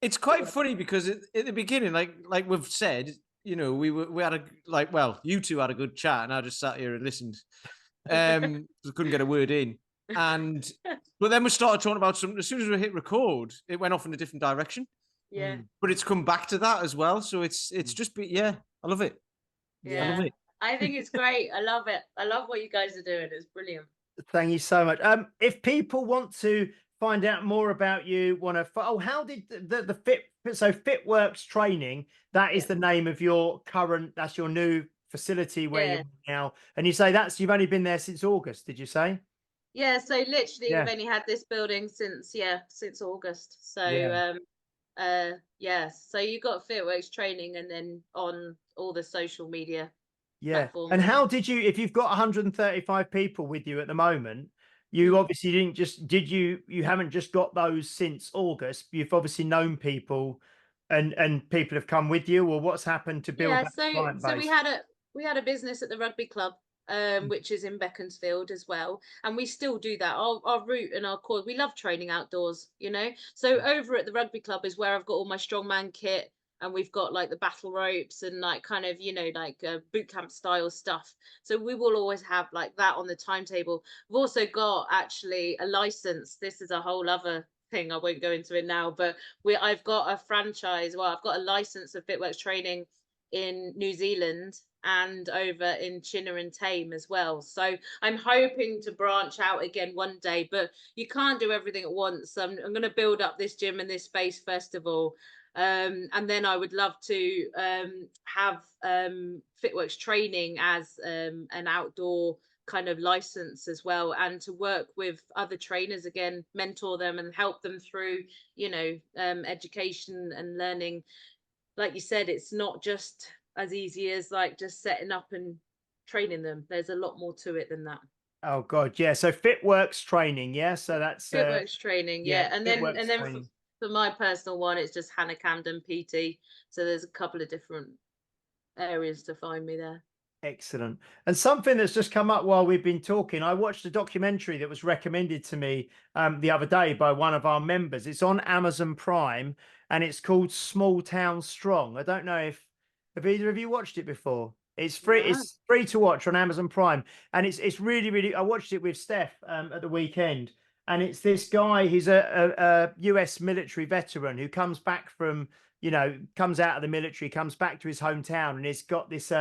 it's quite funny because at the beginning, like we've said, you know, we had a you two had a good chat, and I just sat here and listened. I couldn't get a word in, but then we started talking about something. As soon as we hit record, it went off in a different direction. Yeah, But it's come back to that as well. So it's just yeah, I love it. I love yeah. it. I think it's great. I love it. I love what you guys are doing. It's brilliant. thank you so much. If people want to find out more about you, how did the Fitworks Training, that is Yeah. the name of your current, that's your new facility where Yeah. you're now, and you say you've only been there since August, did you say? Yeah, so literally Yeah, we've only had this building since August. So yeah, so you got Fitworks Training and then on all the social media yeah. And platforms. how did you, if you've got 135 people with you at the moment, you obviously didn't just, you haven't just got those since August, you've obviously known people and people have come with you, or what's happened to build Yeah, that so client so base? we had a business at the rugby club, which is in Beaconsfield as well, and we still do that. Our route and our core, we love training outdoors, you know. So over at the rugby club is where I've got all my strongman kit, and we've got like the battle ropes and like kind of boot camp style stuff. So we will always have like that on the timetable. We've also got actually a license. This is a whole other thing. I won't go into it now, but I've got a franchise. Well, I've got a license of Fitworks Training in New Zealand and over in Chinna and Tame as well. So I'm hoping to branch out again one day, but you can't do everything at once. I'm going to build up this gym and this space first of all. And then I would love to have Fitworks Training as an outdoor kind of license as well, and to work with other trainers again, mentor them and help them through, education and learning. Like you said, it's not just as easy as like just setting up and training them. There's a lot more to it than that. Oh God, yeah. So Fitworks Training, yeah. So that's Fitworks Training, yeah, yeah. And Fitworks then Training. for my personal one, it's just Hannah Camden PT. So there's a couple of different areas to find me there. Excellent. And something that's just come up while we've been talking, I watched a documentary that was recommended to me the other day by one of our members. It's on Amazon Prime and it's called Small Town Strong. I don't know if have either of you watched it before. It's free. No. It's free to watch on Amazon Prime, and it's really, really. I watched it with Steph at the weekend, and it's this guy. He's a US military veteran who comes back from, comes out of the military, comes back to his hometown, and he's got this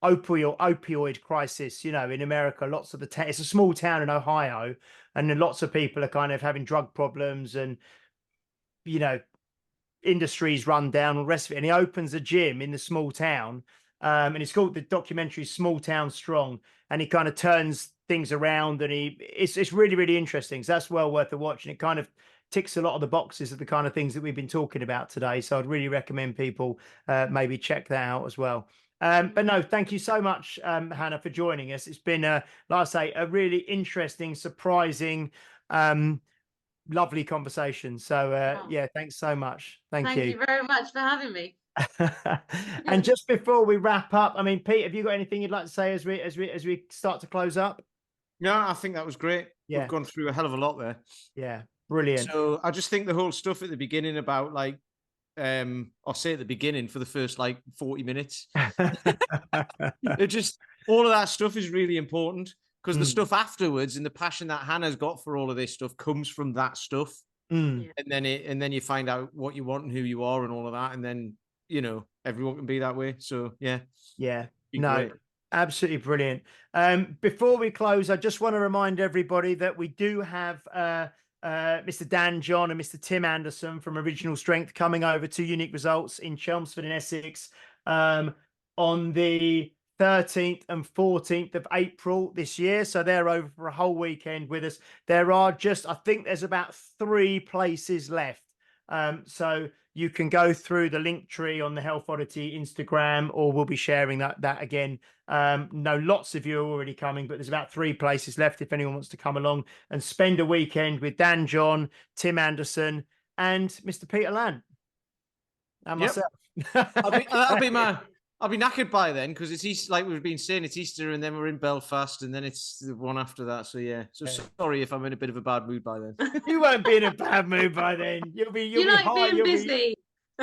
opioid crisis, in America. Lots of it's a small town in Ohio, and then lots of people are kind of having drug problems, and industries run down, all the rest of it. And he opens a gym in the small town, and it's called, the documentary, Small Town Strong, and he kind of turns things around, and it's really, really interesting. So that's well worth a watch, and it kind of ticks a lot of the boxes of the kind of things that we've been talking about today. So I'd really recommend people maybe check that out as well. But no, thank you so much, Hannah, for joining us. It's been, like I say, a really interesting, surprising, lovely conversation. So yeah, thanks so much. Thank Thank you. you very much for having me. And just before we wrap up, I mean, Pete, have you got anything you'd like to say as we start to close up? No, I think that was great. Yeah. We've gone through a hell of a lot there. Yeah, brilliant. So I just think the whole stuff at the beginning about I'll say at the beginning for the first 40 minutes. It just, all of that stuff is really important, because the stuff afterwards and the passion that Hannah's got for all of this stuff comes from that stuff. Mm. And then you find out what you want and who you are and all of that. And then, everyone can be that way. So yeah. Yeah. No, great. Absolutely brilliant. Before we close, I just want to remind everybody that we do have Mr. Dan John and Mr. Tim Anderson from Original Strength coming over to Unique Results in Chelmsford in Essex on the 13th and 14th of April this year. So they're over for a whole weekend with us. There are I think there's about 3 places left. So you can go through the link tree on the Health Oddity Instagram, or we'll be sharing that again. No, lots of you are already coming, but there's about 3 places left if anyone wants to come along and spend a weekend with Dan John, Tim Anderson, and Mr. Peter Lant and myself. I'll be knackered by then, because it's Easter, like we've been saying, it's Easter, and then we're in Belfast, and then it's the one after that. So yeah. So sorry if I'm in a bit of a bad mood by then. You won't be in a bad mood by then. You'll be like high, being busy.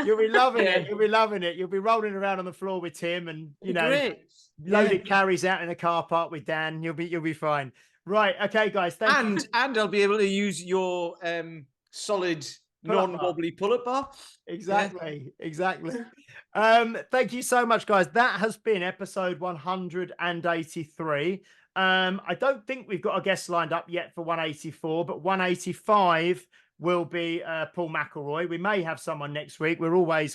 You'll be loving it. You'll be loving it. You'll be rolling around on the floor with Tim, and loaded carries out in the car park with Dan. You'll be fine. Right. Okay, guys. Thank you. And I'll be able to use your solid non-wobbly pull-up bar. Exactly. Thank you so much, guys. That has been episode 183. I don't think we've got a guest lined up yet for 184, but 185 will be Paul McElroy. We may have someone next week. We're always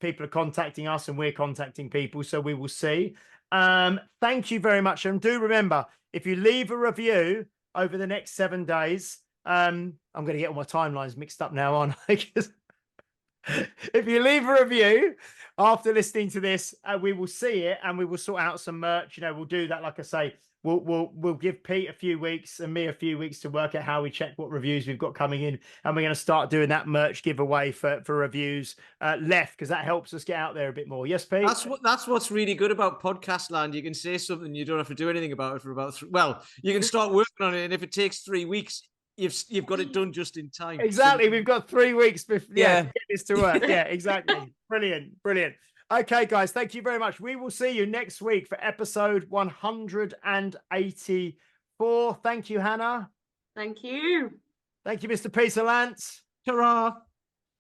people are contacting us and we're contacting people, so we will see. Thank you very much. And do remember, if you leave a review over the next 7 days, I'm going to get all my timelines mixed up now, aren't I? If you leave a review after listening to this, we will see it and we will sort out some merch. We'll do that. Like I say, we'll give Pete a few weeks and me a few weeks to work out how we check what reviews we've got coming in, and we're going to start doing that merch giveaway for reviews left, because that helps us get out there a bit more. Yes, Pete. That's what's really good about podcast land. You can say something, you don't have to do anything about it for about you can start working on it, and if it takes 3 weeks, you've got it done just in time. Exactly. We've got 3 weeks before to get this to work. Yeah, exactly. Brilliant. Okay, guys, thank you very much. We will see you next week for episode 184. Thank you, Hannah. Thank you. Thank you, Mr. Peter Lance. Ta-ra.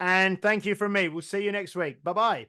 And thank you from me. We'll see you next week. Bye-bye.